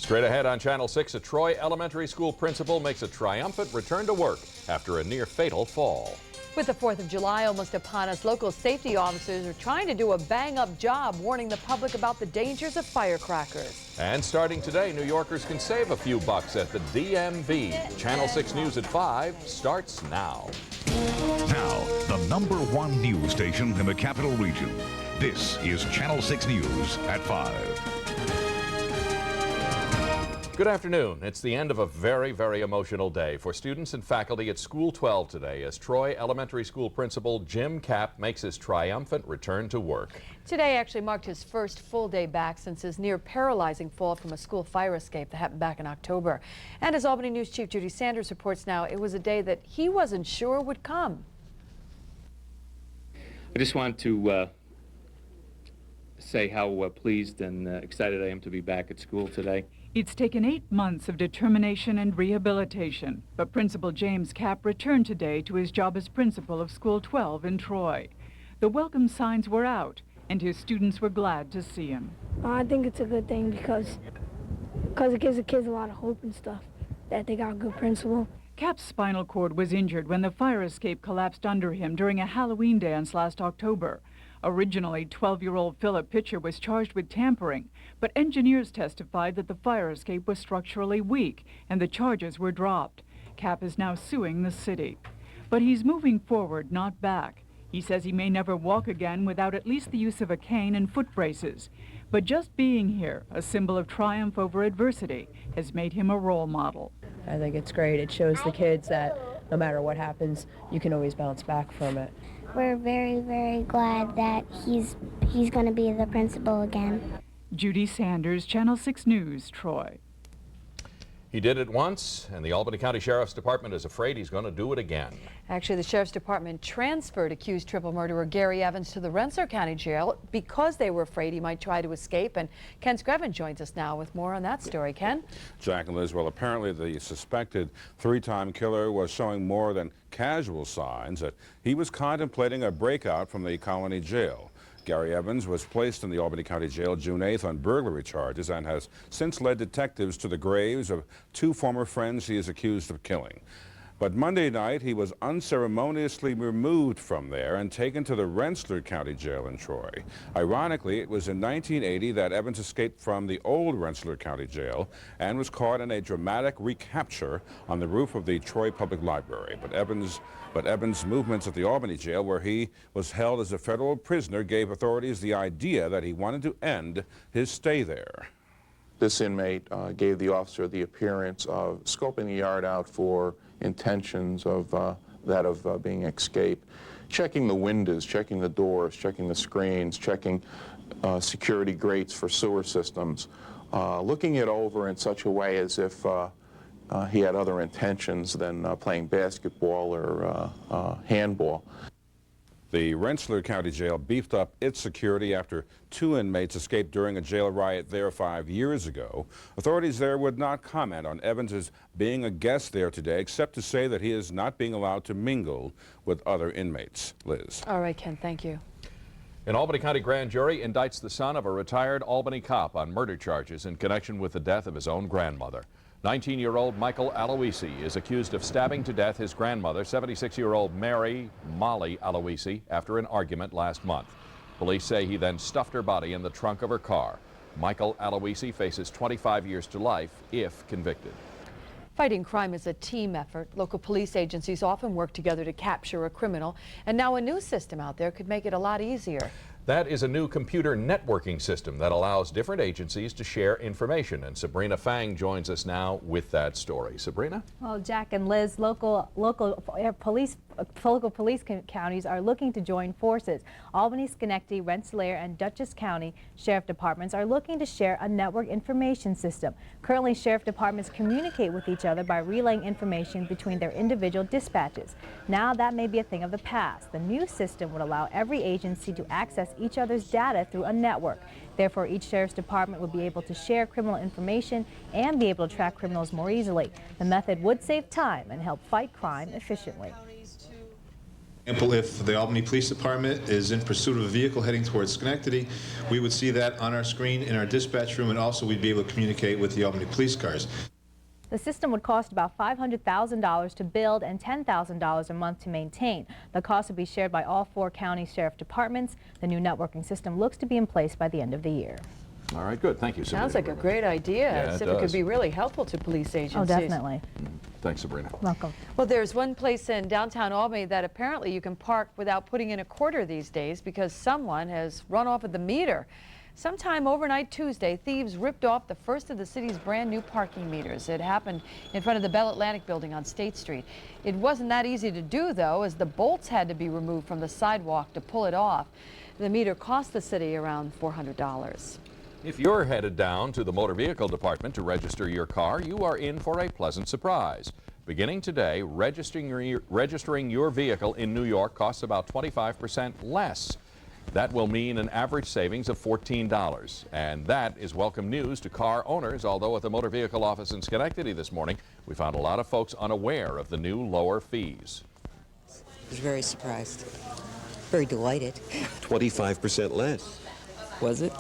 Straight ahead on Channel 6, a Troy elementary school principal makes a triumphant return to work after a near-fatal fall. With the 4th of July almost upon us, local safety officers are trying to do a bang-up job warning the public about the dangers of firecrackers. And starting today, New Yorkers can save a few bucks at the DMV. Channel 6 News at 5 starts now. Now, the #1 news station in the capital region. This is Channel 6 News at 5. Good afternoon. It's the end of a very, very emotional day for students and faculty at School 12 today as Troy Elementary School Principal Jim Kapp makes his triumphant return to work. Today actually marked his first full day back since his near paralyzing fall from a school fire escape that happened back in October. And as Albany News Chief Judy Sanders reports now, it was a day that he wasn't sure would come. I just want to say how pleased and excited I am to be back at school today. It's taken 8 months of determination and rehabilitation, but Principal James Kapp returned today to his job as principal of School 12 in Troy. The welcome signs were out, and his students were glad to see him. I think it's a good thing because it gives the kids a lot of hope and stuff, that they got a good principal. Kapp's spinal cord was injured when the fire escape collapsed under him during a Halloween dance last October. Originally, 12-year-old Philip Pitcher was charged with tampering, but engineers testified that the fire escape was structurally weak and the charges were dropped. Kapp is now suing the city. But he's moving forward, not back. He says he may never walk again without at least the use of a cane and foot braces. But just being here, a symbol of triumph over adversity, has made him a role model. I think it's great. It shows the kids that no matter what happens, you can always bounce back from it. We're very, very glad that he's going to be the principal again. Judy Sanders, Channel 6 News, Troy. He did it once, and the Albany County Sheriff's Department is afraid he's going to do it again. Actually, the Sheriff's Department transferred accused triple murderer Gary Evans to the Rensselaer County Jail because they were afraid he might try to escape. And Ken Screven joins us now with more on that story. Ken? Jack and Liz, well, apparently the suspected three-time killer was showing more than casual signs that he was contemplating a breakout from the Colony Jail. Gary Evans was placed in the Albany County Jail June 8th on burglary charges and has since led detectives to the graves of 2 former friends he is accused of killing. But Monday night, he was unceremoniously removed from there and taken to the Rensselaer County Jail in Troy. Ironically, it was in 1980 that Evans escaped from the old Rensselaer County Jail and was caught in a dramatic recapture on the roof of the Troy Public Library. But Evans' movements at the Albany Jail, where he was held as a federal prisoner, gave authorities the idea that he wanted to end his stay there. This inmate gave the officer the appearance of scoping the yard out for intentions of being escaped, checking the windows, checking the doors, checking the screens, checking security grates for sewer systems, looking it over in such a way as if he had other intentions than playing basketball or handball. The Rensselaer County Jail beefed up its security after 2 inmates escaped during a jail riot there 5 years ago. Authorities there would not comment on Evans' being a guest there today, except to say that he is not being allowed to mingle with other inmates. Liz. All right, Ken, thank you. An Albany County grand jury indicts the son of a retired Albany cop on murder charges in connection with the death of his own grandmother. 19-year-old Michael Aloisi is accused of stabbing to death his grandmother, 76-year-old Mary Molly Aloisi, after an argument last month. Police say he then stuffed her body in the trunk of her car. Michael Aloisi faces 25 years to life if convicted. Fighting crime is a team effort. Local police agencies often work together to capture a criminal, and now a new system out there could make it a lot easier. That is a new computer networking system that allows different agencies to share information. And Sabrina Fang joins us now with that story. Sabrina? Well, Jack and Liz, local police counties are looking to join forces. Albany, Schenectady, Rensselaer, and Dutchess County Sheriff Departments are looking to share a network information system. Currently, Sheriff Departments communicate with each other by relaying information between their individual dispatches. Now that may be a thing of the past. The new system would allow every agency to access each other's data through a network. Therefore, each sheriff's department would be able to share criminal information and be able to track criminals more easily. The method would save time and help fight crime efficiently. If the Albany Police Department is in pursuit of a vehicle heading towards Schenectady, we would see that on our screen in our dispatch room, and also we'd be able to communicate with the Albany police cars. The system would cost about $500,000 to build and $10,000 a month to maintain. The cost would be shared by all 4 county sheriff departments. The new networking system looks to be in place by the end of the year. All right, good. Thank you, Sabrina. Sounds like a great idea. Yeah, As if it could be really helpful to police agencies. Oh, definitely. Thanks, Sabrina. Welcome. Well, there's one place in downtown Albany that apparently you can park without putting in a quarter these days because someone has run off at the meter. Sometime overnight Tuesday, thieves ripped off the first of the city's brand new parking meters. It happened in front of the Bell Atlantic building on State Street. It wasn't that easy to do, though, as the bolts had to be removed from the sidewalk to pull it off. The meter cost the city around $400. If you're headed down to the motor vehicle department to register your car, you are in for a pleasant surprise. Beginning today, registering your vehicle in New York costs about 25% less. That will mean an average savings of $14. And that is welcome news to car owners, although at the motor vehicle office in Schenectady this morning, we found a lot of folks unaware of the new lower fees. I was very surprised, very delighted. 25% less. Was it?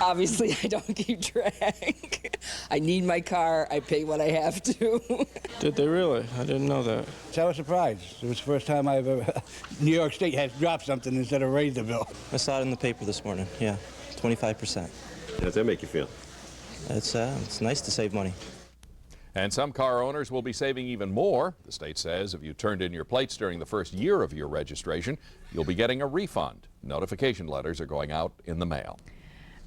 Obviously, I don't keep track. I need my car. I pay what I have to. Did they really? I didn't know that. So I was surprised. It was the first time I've ever... New York State has dropped something instead of raised the bill. I saw it in the paper this morning, yeah. 25%. How does that make you feel? It's nice to save money. And some car owners will be saving even more. The state says if you turned in your plates during the first year of your registration, you'll be getting a refund. Notification letters are going out in the mail.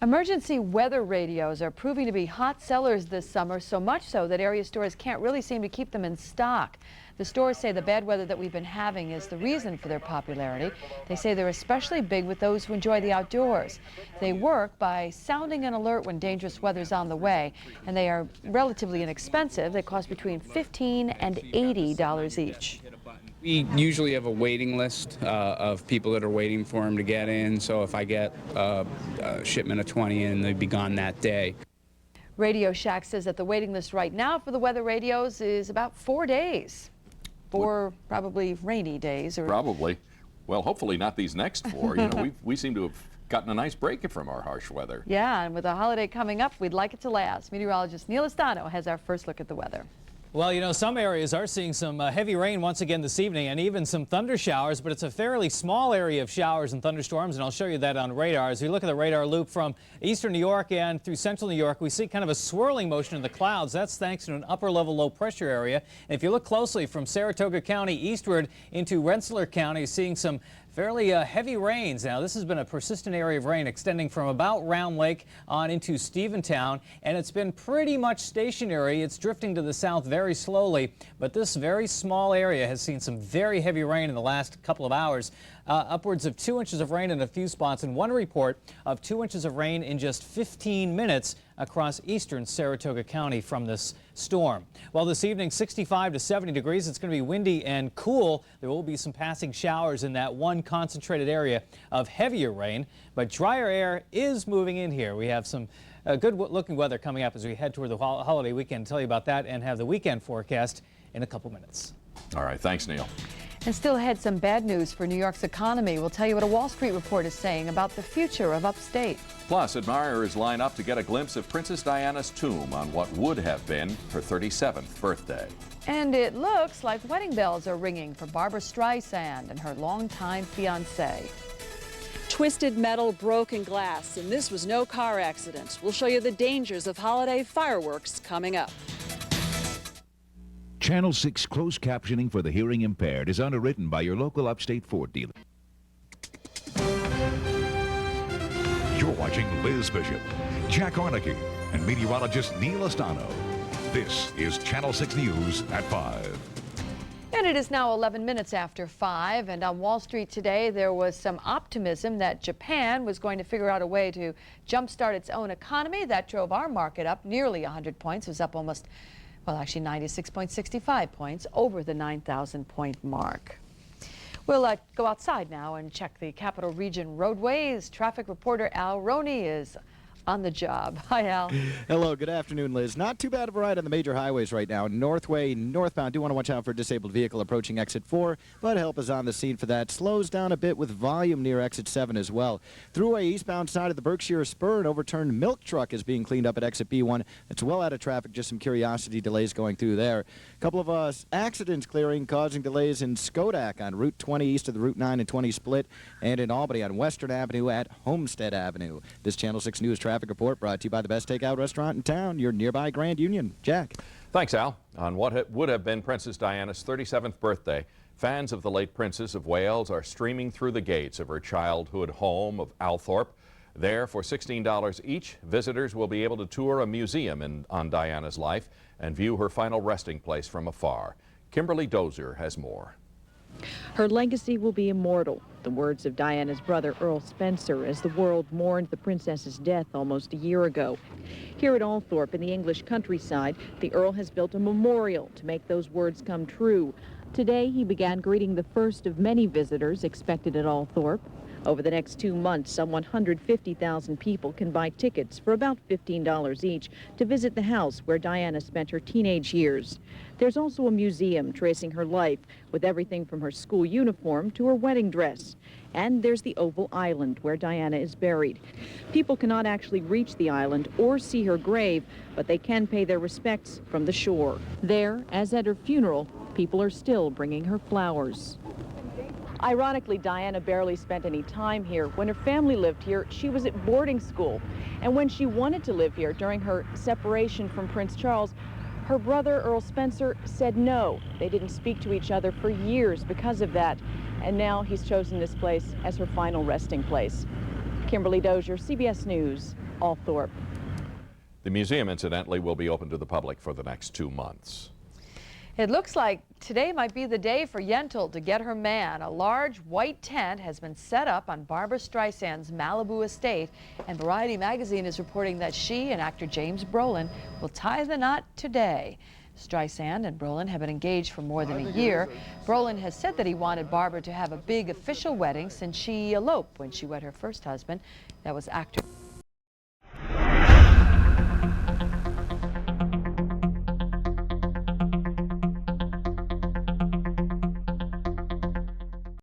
Emergency weather radios are proving to be hot sellers this summer, so much so that area stores can't really seem to keep them in stock. The stores say the bad weather that we've been having is the reason for their popularity. They say they're especially big with those who enjoy the outdoors. They work by sounding an alert when dangerous weather's on the way, and they are relatively inexpensive. They cost between $15 and $80 each. We usually have a waiting list of people that are waiting for them to get in, so if I get a shipment of 20 in, they'd be gone that day. Radio Shack says that the waiting list right now for the weather radios is about 4 days. 4 probably rainy days. Probably. Well, hopefully not these next 4. You know, we seem to have gotten a nice break from our harsh weather. Yeah, and with the holiday coming up, we'd like it to last. Meteorologist Neal Estano has our first look at the weather. Well, you know, some areas are seeing some heavy rain once again this evening and even some thunder showers, but it's a fairly small area of showers and thunderstorms, and I'll show you that on radar. As we look at the radar loop from eastern New York and through central New York, we see kind of a swirling motion in the clouds. That's thanks to an upper level low pressure area. And if you look closely from Saratoga County eastward into Rensselaer County, seeing some fairly heavy rains. Now, this has been a persistent area of rain extending from about Round Lake on into Steventown, and it's been pretty much stationary. It's drifting to the south very slowly, but this very small area has seen some very heavy rain in the last couple of hours. Upwards of 2 inches of rain in a few spots, and one report of 2 inches of rain in just 15 minutes across eastern Saratoga County from this storm. Well, this evening, 65 to 70 degrees. It's going to be windy and cool. There will be some passing showers in that one concentrated area of heavier rain, but drier air is moving in here. We have some good-looking weather coming up as we head toward the holiday weekend. Tell you about that and have the weekend forecast in a couple minutes. All right. Thanks, Neal. And still ahead, some bad news for New York's economy. We'll tell you what a Wall Street report is saying about the future of upstate. Plus, admirers line up to get a glimpse of Princess Diana's tomb on what would have been her 37th birthday. And it looks like wedding bells are ringing for Barbra Streisand and her longtime fiancé. Twisted metal, broken glass, and this was no car accident. We'll show you the dangers of holiday fireworks coming up. Channel 6 closed captioning for the hearing impaired is underwritten by your local upstate Ford dealer. You're watching Liz Bishop, Jack Aernecke, and meteorologist Neal Estano. This is Channel 6 News at 5. And it is now 11 minutes after 5, and on Wall Street today there was some optimism that Japan was going to figure out a way to jumpstart its own economy. That drove our market up nearly 100 points. It was up almost, well, actually 96.65 points over the 9,000 point mark. We'll go outside now and check the Capital Region roadways. Traffic reporter Al Roney is on the job. Hi, Al. Hello, good afternoon, Liz. Not too bad of a ride on the major highways right now. Northway, northbound, do want to watch out for a disabled vehicle approaching exit 4, but help is on the scene for that. Slows down a bit with volume near exit 7 as well. Thruway eastbound side of the Berkshire Spur, an overturned milk truck is being cleaned up at exit B1. It's well out of traffic, just some curiosity delays going through there. A couple of accidents clearing, causing delays in Skodak on Route 20 east of the Route 9 and 20 split, and in Albany on Western Avenue at Homestead Avenue. This Channel 6 News traffic report brought to you by the best takeout restaurant in town, your nearby Grand Union. Jack. Thanks, Al. On what would have been Princess Diana's 37th birthday, fans of the late Princess of Wales are streaming through the gates of her childhood home of Althorpe. There, for $16 each, visitors will be able to tour a museum on Diana's life and view her final resting place from afar. Kimberly Dozer has more. Her legacy will be immortal. The words of Diana's brother, Earl Spencer, as the world mourned the princess's death almost a year ago. Here at Althorpe in the English countryside, the Earl has built a memorial to make those words come true. Today, he began greeting the first of many visitors expected at Althorpe. Over the next 2 months, some 150,000 people can buy tickets for about $15 each to visit the house where Diana spent her teenage years. There's also a museum tracing her life, with everything from her school uniform to her wedding dress. And there's the Oval Island where Diana is buried. People cannot actually reach the island or see her grave, but they can pay their respects from the shore. There, as at her funeral, people are still bringing her flowers. Ironically, Diana barely spent any time here. When her family lived here, she was at boarding school. And when she wanted to live here during her separation from Prince Charles, her brother, Earl Spencer, said no. They didn't speak to each other for years because of that. And now he's chosen this place as her final resting place. Kimberly Dozer, CBS News, Althorpe. The museum, incidentally, will be open to the public for the next 2 months. It looks like today might be the day for Yentl to get her man. A large white tent has been set up on Barbra Streisand's Malibu estate, and Variety magazine is reporting that she and actor James Brolin will tie the knot today. Streisand and Brolin have been engaged for more than a year. Brolin has said that he wanted Barbra to have a big official wedding since she eloped when she wed her first husband. That was actor